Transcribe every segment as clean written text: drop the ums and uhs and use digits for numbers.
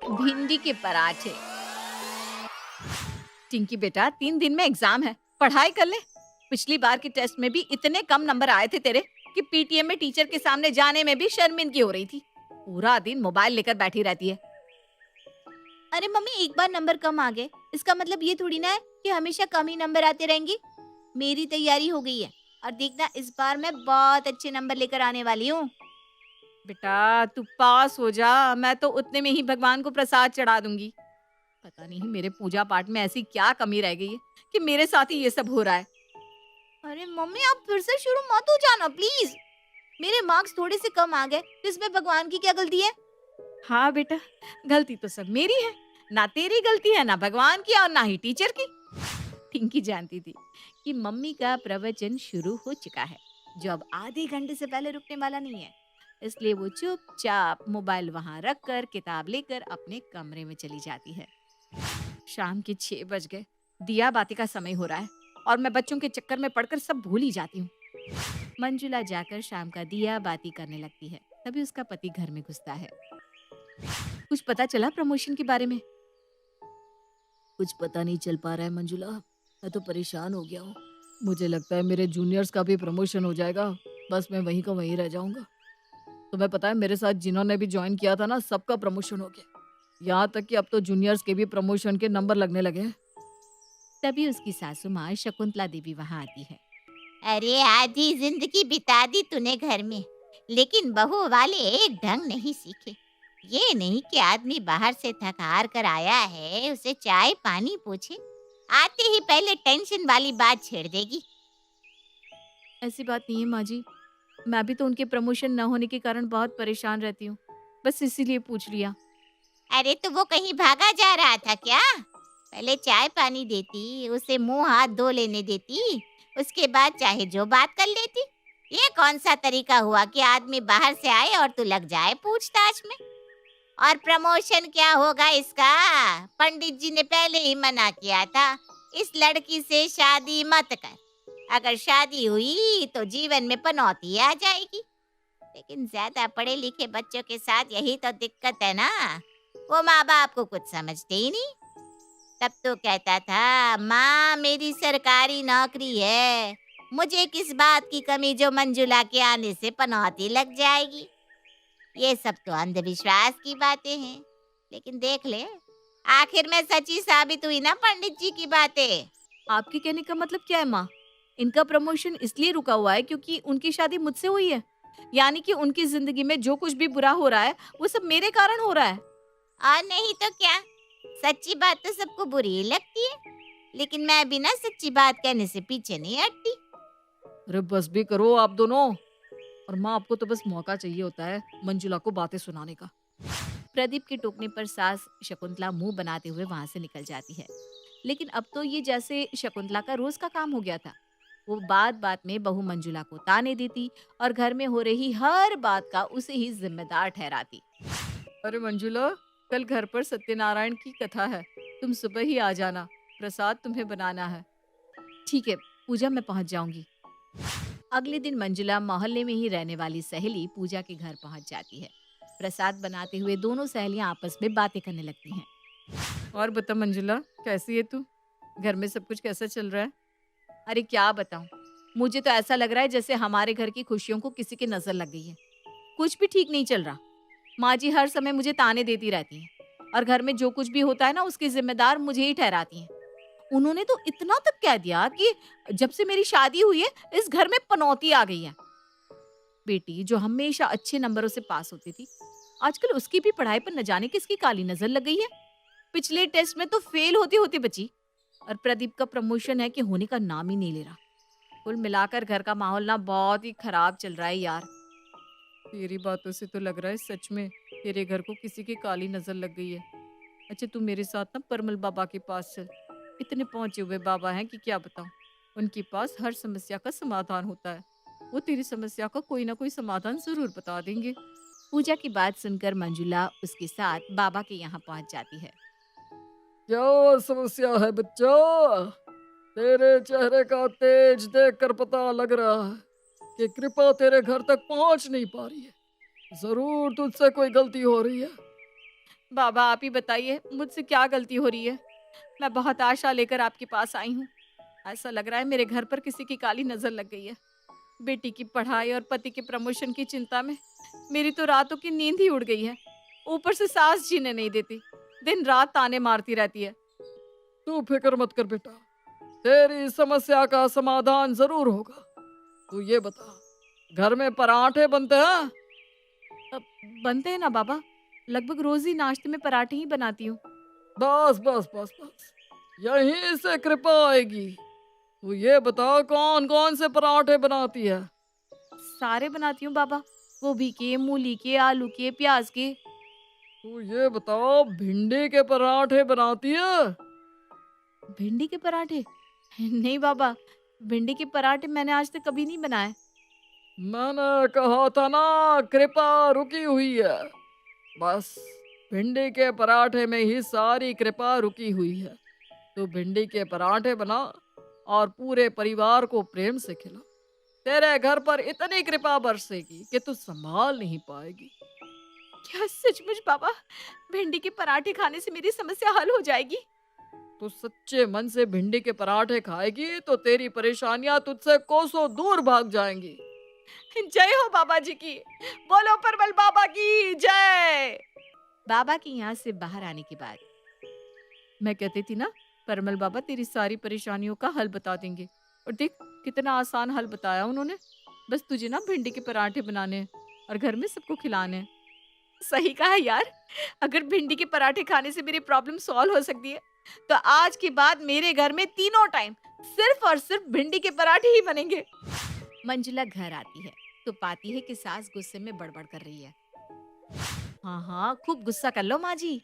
भिंडी के पराठे। टिंकी बेटा, 3 दिन में एग्जाम है, पढ़ाई कर ले। पिछली बार की टेस्ट में भी इतने कम नंबर आए थे तेरे कि पीटीएम में टीचर के सामने जाने में भी शर्मिंदगी हो रही थी। पूरा दिन मोबाइल लेकर बैठी रहती है। अरे मम्मी, एक बार नंबर कम आ गए इसका मतलब ये थोड़ी ना है कि हमेशा कम ही नंबर आते रहेंगे। मेरी तैयारी हो गई है और देखना इस बार मैं बहुत अच्छे नंबर लेकर आने वाली हूँ। बेटा तू पास हो जा, मैं तो उतने में ही भगवान को प्रसाद चढ़ा दूंगी। पता नहीं मेरे पूजा पाठ में ऐसी क्या कमी रह गई है कि मेरे साथ ही ये सब हो रहा है। अरे मम्मी, आप फिर से शुरू मत हो जाना प्लीज। मेरे मार्क्स थोड़े से कम आ गए तो इसमें भगवान की क्या गलती है? हाँ बेटा, गलती तो सब मेरी है। ना तेरी गलती है, ना भगवान की और ना ही टीचर की। टिंकी जानती थी कि मम्मी का प्रवचन शुरू हो चुका है, जो अब आधे घंटे से पहले रुकने वाला नहीं है। इसलिए वो चुपचाप मोबाइल वहां रखकर किताब लेकर अपने कमरे में चली जाती है। शाम के 6 बज गए। दिया बाती का समय हो रहा है और मैं बच्चों के चक्कर में पड़कर सब भूल ही जाती हूँ। मंजुला जाकर शाम का दिया बाती करने लगती है। तभी उसका पति घर में घुसता है। कुछ पता चला प्रमोशन के बारे में? कुछ पता नहीं चल पा रहा है मंजुला। मैं तो परेशान हो गया हूँ। मुझे लगता है मेरे जूनियर्स का भी प्रमोशन हो जाएगा। बस मैं वहीं का वहीं रह जाऊंगा। तुम्हें पता है मेरे साथ जिन्होंने भी ज्वाइन किया था ना, सबका प्रमोशन हो गया। यहाँ तक कि अब तो जूनियर्स के भी प्रमोशन के नंबर लगने लगे हैं। तभी उसकी सासू माँ शकुंतला देवी वहां आती है। अरे आधी जिंदगी बिता दी तूने घर में, लेकिन बहू वाले एक ढंग नहीं सीखे। ये नहीं कि आदमी बाहर से थक हार कर आया है उसे चाय पानी पूछे, आते ही पहले टेंशन वाली बात छेड़ देगी। ऐसी बात नहीं है माँ जी, मैं भी तो उनके प्रमोशन न होने के कारण बहुत परेशान रहती हूँ। बस इसीलिए पूछ लिया। अरे तो वो कहीं भागा जा रहा था क्या? पहले चाय पानी देती, उसे मुंह हाथ धो लेने देती, उसके बाद चाहे जो बात कर लेती। ये कौन सा तरीका हुआ कि आदमी बाहर से आए और तू लग जाए पूछताछ में? और प्रमोशन क्या होगा इसका? पंडित जी ने पहले ही मना किया था, इस लड़की से शादी मत कर। अगर शादी हुई तो जीवन में पनौती आ जाएगी। लेकिन ज्यादा पढ़े लिखे बच्चों के साथ यही तो दिक्कत है ना, वो माँ बाप को कुछ समझते ही नहीं। तब तो कहता था माँ मेरी सरकारी नौकरी है, मुझे किस बात की कमी जो मंजुला के आने से पनौती लग जाएगी। ये सब तो अंधविश्वास की बातें हैं। लेकिन देख ले, आखिर में सच्ची साबित हुई ना पंडित जी की बातें। आपके कहने का मतलब क्या है माँ? इनका प्रमोशन इसलिए रुका हुआ है क्योंकि उनकी शादी मुझसे हुई है? यानी कि उनकी जिंदगी में जो कुछ भी बुरा हो रहा है वो सब मेरे कारण हो रहा है? और नहीं तो क्या, सच्ची बात तो सबको बुरी ही लगती है, लेकिन मैं बिना सच्ची बात कहने से पीछे नहीं हटती। अरे बस भी करो आप दोनों। और माँ, आपको तो बस मौका चाहिए होता है मंजुला को बातें सुनाने का। प्रदीप के टोकने पर सास शकुंतला मुंह बनाते हुए वहां से निकल जाती है। लेकिन अब तो ये जैसे शकुंतला का रोज का काम हो गया था। वो बात बात में बहू मंजुला को ताने देती और घर में हो रही हर बात का उसे ही जिम्मेदार ठहराती। अरे मंजुला, कल घर पर सत्यनारायण की कथा है, तुम सुबह ही आ जाना। प्रसाद तुम्हें बनाना है। ठीक है, पूजा में पहुंच जाऊंगी। अगले दिन मंजुला मोहल्ले में ही रहने वाली सहेली पूजा के घर पहुंच जाती है। प्रसाद बनाते हुए दोनों सहेलियां आपस में बातें करने लगती हैं। और बता मंजुला, कैसी है तू? घर में सब कुछ कैसा चल रहा है? अरे क्या बताऊं, मुझे तो ऐसा लग रहा है जैसे हमारे घर की खुशियों को किसी की नजर लग गई है। कुछ भी ठीक नहीं चल रहा। माँ जी हर समय मुझे ताने देती रहती हैं और घर में जो कुछ भी होता है ना उसकी जिम्मेदार मुझे ही ठहराती हैं। उन्होंने तो इतना तक कह दिया कि जब से मेरी शादी हुई है इस घर में पनौती आ गई है। बेटी जो हमेशा अच्छे नंबरों से पास होती थी, आजकल उसकी भी पढ़ाई पर न जाने किसकी काली नजर लग गई है। पिछले टेस्ट में तो फेल होती होती बची और प्रदीप का प्रमोशन है कि होने का नाम ही नहीं ले रहा। कुल मिलाकर घर का माहौल ना बहुत ही खराब चल रहा है यार। तेरी बातों से तो लग रहा है सच में तेरे घर को किसी की काली नजर लग गई है। अच्छा, तू मेरे साथ ना परमल बाबा के पास चल। इतने पहुंचे हुए बाबा हैं कि क्या बताऊं। उनके पास हर समस्या का समाधान होता है। वो तेरी समस्या का कोई ना कोई समाधान जरूर बता देंगे। पूजा की बात सुनकर मंजुला उसके साथ बाबा के यहाँ पहुंच जाती है। क्या समस्या है बच्चा? तेरे चेहरे का तेज देखकर पता लग रहा है कि कृपा तेरे घर तक पहुंच नहीं पा रही है। जरूर तुझसे कोई गलती हो रही है। बाबा आप ही बताइए मुझसे क्या गलती हो रही है। मैं बहुत आशा लेकर आपके पास आई हूँ। ऐसा लग रहा है मेरे घर पर किसी की काली नजर लग गई है। बेटी की पढ़ाई और पति के प्रमोशन की चिंता में मेरी तो रातों की नींद ही उड़ गई है। ऊपर से सास जीने नहीं देती, दिन रात ताने मारती रहती है। तू फिक्र मत कर बेटा, तेरी समस्या का समाधान जरूर होगा। तू ये बता, घर में पराठे बनते हैं? अब बनते हैं ना बाबा, लगभग रोज ही नाश्ते में पराठे ही बनाती हूँ। बस बस बस बस, यहीं से कृपा आएगी। तू ये बता, कौन कौन से पराठे बनाती है? सारे बनाती हूँ बाबा, गोभी के, मूली के, आलू के, प्याज के। तू ये बताओ, भिंडी के पराठे बनाती है? भिंडी के पराठे? नहीं बाबा, भिंडी के पराठे मैंने आज तक कभी नहीं बनाए। मैंने कहा था ना, कृपा रुकी हुई है। बस भिंडी के पराठे में ही सारी कृपा रुकी हुई है। तो भिंडी के पराठे बना और पूरे परिवार को प्रेम से खिला। तेरे घर पर इतनी कृपा बरसेगी कि तू संभाल नहीं पाएगी। क्या सचमुच बाबा, भिंडी के पराठे खाने से मेरी समस्या हल हो जाएगी? तू सच्चे मन से भिंडी के पराठे खाएगी तो तेरी परेशानियां तुझसे कोसों दूर भाग जाएंगी। जय हो बाबा जी की, बोलो परमल बाबा की जय। बाबा के यहाँ से बाहर आने के बाद मैं कहती थी ना, परमल बाबा तेरी सारी परेशानियों का हल बता देंगे। और देख कितना आसान हल बताया उन्होंने। बस तुझे ना भिंडी के पराठे बनाने हैं और घर में सबको खिलाने हैं। सही कहा यार, अगर भिंडी के पराठे खाने से मेरी प्रॉब्लम सॉल्व हो सकती है तो आज के बाद मेरे घर में तीनों टाइम सिर्फ और सिर्फ भिंडी के पराठे ही बनेंगे। मंजुला घर आती है तो पाती है कि सास गुस्से में बड़बड़ कर रही है। हाँ हाँ, खूब गुस्सा कर लो माँ जी,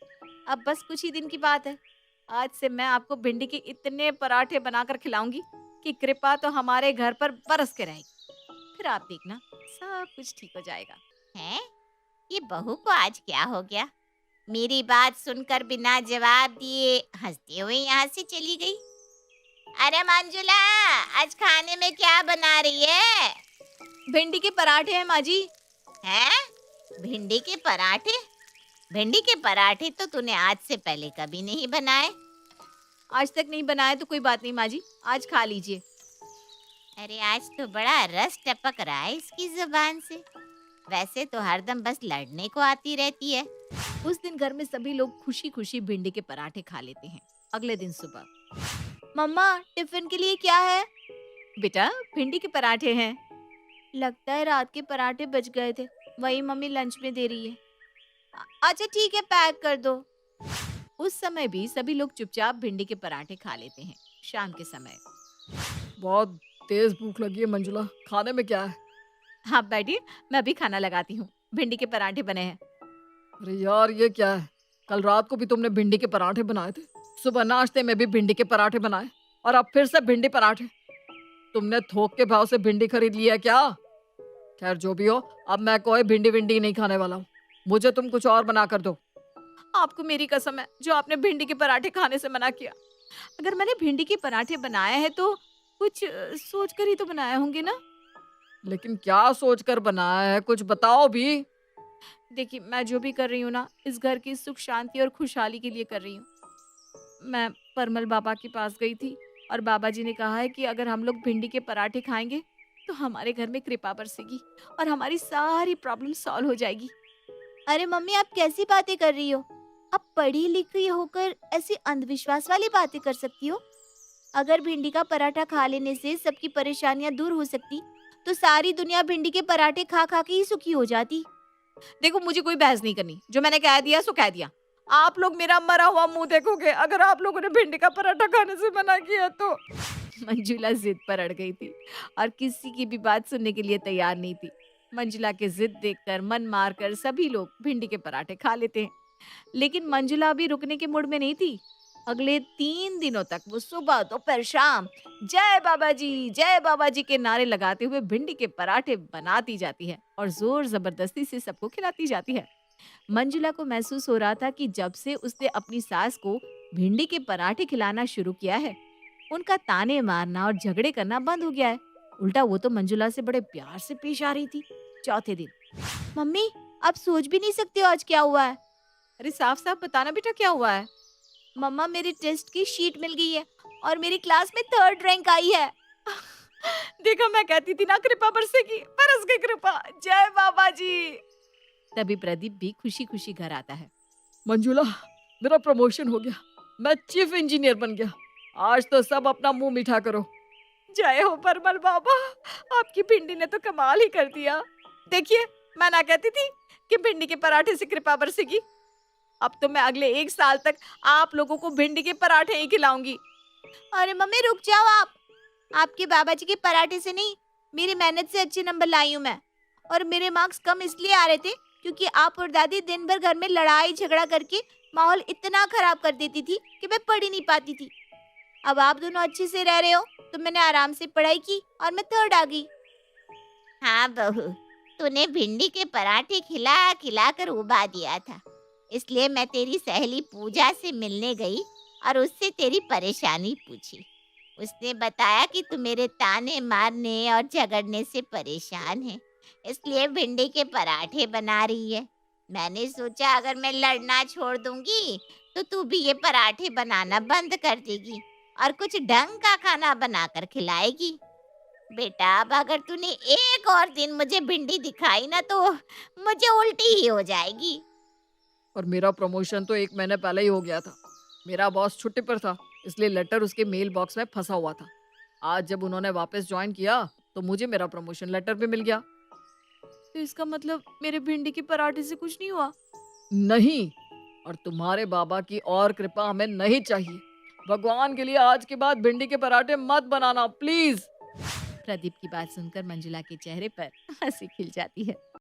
अब बस कुछ ही दिन की बात है। आज से मैं आपको भिंडी के इतने पराठे बनाकर खिलाऊंगी कि कृपा तो हमारे घर पर बरस के रहेगी। फिर आप देखना सब कुछ ठीक हो जाएगा। हैं? ये बहू को आज क्या हो गया? मेरी बात सुनकर बिना जवाब दिए हंसते हुए यहाँ से चली गई। अरे मंजुला, आज खाने में क्या बना रही है? भिंडी के पराठे हैं माँ जी। हैं? भिंडी के पराठे? भिंडी के पराठे तो तूने आज से पहले कभी नहीं बनाए। आज तक नहीं बनाए तो कोई बात नहीं माँ जी, आज खा लीजिए। अरे आज तो बड़ा रस टपक रहा है इसकी जुबान से। वैसे तो हरदम बस लड़ने को आती रहती है। उस दिन घर में सभी लोग खुशी खुशी भिंडी के पराठे खा लेते हैं। अगले दिन सुबह, मम्मा टिफिन के लिए क्या है? बेटा भिंडी के पराठे हैं। लगता है रात के पराठे बच गए थे, वही मम्मी लंच में दे रही है। अच्छा ठीक है, पैक कर दो। उस समय भी सभी लोग चुपचाप भिंडी के पराठे खा लेते हैं। शाम के समय, बहुत तेज भूख लगी है मंजुला, खाने में क्या है? हाँ बैठिए, मैं अभी खाना लगाती हूँ। भिंडी के पराठे बने हैं। अरे यार, ये क्या है? कल रात को भी तुमने भिंडी के पराठे बनाए थे, सुबह नाश्ते में भी भिंडी के पराठे बनाए, और अब फिर से भिंडी पराठे। तुमने थोक के भाव से भिंडी खरीद लिया क्या? खैर जो भी हो, अब मैं कोई भिंडी विंडी नहीं खाने वाला हूँ। मुझे तुम कुछ और बना कर दो। आपको मेरी कसम है, जो आपने भिंडी के पराठे खाने से मना किया। अगर मैंने भिंडी के पराठे बनाए हैं तो कुछ सोच कर ही तो बनाए होंगे ना। लेकिन क्या सोचकर बनाया है, कुछ बताओ भी। देखिए मैं जो भी कर रही हूँ ना, इस घर की सुख शांति और खुशहाली के लिए कर रही हूँ। मैं परमल बाबा के पास गई थी और बाबा जी ने कहा है कि अगर हम लोग भिंडी के पराठे खाएंगे तो हमारे घर में कृपा बरसेगी और हमारी सारी प्रॉब्लम सॉल्व हो जाएगी। अरे मम्मी, आप कैसी बातें कर रही हो? आप पढ़ी लिखी होकर ऐसी अंधविश्वास वाली बातें कर सकती हो? अगर भिंडी का पराठा खा लेने से सबकी परेशानियां दूर हो सकती तो सारी दुनिया भिंडी के पराठे खा खा के ही सुखी हो जाती। देखो मुझे कोई बहस नहीं करनी, जो मैंने कह दिया सो कह दिया। आप लोग मेरा मरा हुआ मुंह देखोगे अगर आप लोगों ने भिंडी का पराठा खाने से मना किया तो। मंजुला जिद पर अड़ गई थी और किसी की भी बात सुनने के लिए तैयार नहीं थी। मंजुला की जिद देखकर मन मारकर सभी लोग भिंडी के पराठे खा लेते हैं। लेकिन मंजुला अभी रुकने के मूड में नहीं थी। अगले 3 दिनों तक वो सुबह दोपहर शाम जय बाबा जी के नारे लगाते हुए भिंडी के पराठे बनाती जाती है और जोर जबरदस्ती से सबको खिलाती जाती है। मंजुला को महसूस हो रहा था कि जब से उसने अपनी सास को भिंडी के पराठे खिलाना शुरू किया है, उनका ताने मारना और झगड़े करना बंद हो गया है। उल्टा वो तो मंजुला से बड़े प्यार से पेश आ रही थी। चौथे दिन, मम्मी आप सोच भी नहीं सकते हो आज क्या हुआ है। अरे साफ साफ बताना बेटा क्या हुआ है? मम्मा मेरी टेस्ट की शीट मिल गई है और मेरी क्लास में 3rd रैंक आई है। देखो मैं कहती थी ना कृपा बरसेगी, बरस गई कृपा। जय बाबा जी। तभी प्रदीप भी खुशी खुशी घर आता है। मंजुला, मेरा प्रमोशन हो गया, मैं चीफ इंजीनियर बन गया। आज तो सब अपना मुंह मीठा करो। जय हो परमल बाबा, आपकी भिंडी ने तो कमाल ही कर दिया। देखिए मैं ना कहती थी कि भिंडी के पराठे से कृपा बरसेगी। अब तो मैं अगले 1 साल तक आप लोगों को भिंडी के पराठे ही खिलाऊंगी। अरे मम्मी रुक जाओ आप। आपके बाबा जी के पराठे से नहीं, मेरी मेहनत से अच्छे नंबर लाई हूँ मैं। और मेरे मार्क्स कम इसलिए आ रहे थे क्योंकि आप और दादी दिन भर घर में लड़ाई झगड़ा करके माहौल इतना खराब कर देती थी कि मैं पढ़ ही नहीं पाती थी। अब आप दोनों अच्छे से रह रहे हो तो मैंने आराम से पढ़ाई की और मैं 3rd आ गई। हाँ बहू, तूने भिंडी के पराठे खिला खिला कर उबा दिया था, इसलिए मैं तेरी सहेली पूजा से मिलने गई और उससे तेरी परेशानी पूछी। उसने बताया कि तू मेरे ताने मारने और झगड़ने से परेशान है, इसलिए भिंडी के पराठे बना रही है। मैंने सोचा अगर मैं लड़ना छोड़ दूंगी तो तू भी ये पराठे बनाना बंद कर देगी और कुछ ढंग का खाना बनाकर खिलाएगी। बेटा अब अगर तूने एक और दिन मुझे भिंडी दिखाई ना तो मुझे उल्टी ही हो जाएगी। और मेरा प्रमोशन तो 1 महीने पहले ही हो गया था। मेरा बॉस छुट्टी पर था, इसलिए लेटर उसके मेल बॉक्स में फंसा हुआ था। आज जब उन्होंने वापस ज्वाइन किया तो मुझे मेरा प्रमोशन लेटर भी मिल गया। तो इसका मतलब मेरे भिंडी के पराठे से कुछ नहीं हुआ? नहीं, और तुम्हारे बाबा की और कृपा हमें नहीं चाहिए। भगवान के लिए आज के बाद भिंडी के पराठे मत बनाना प्लीज। प्रदीप की बात सुनकर मंजुला के चेहरे पर हंसी खिल जाती है।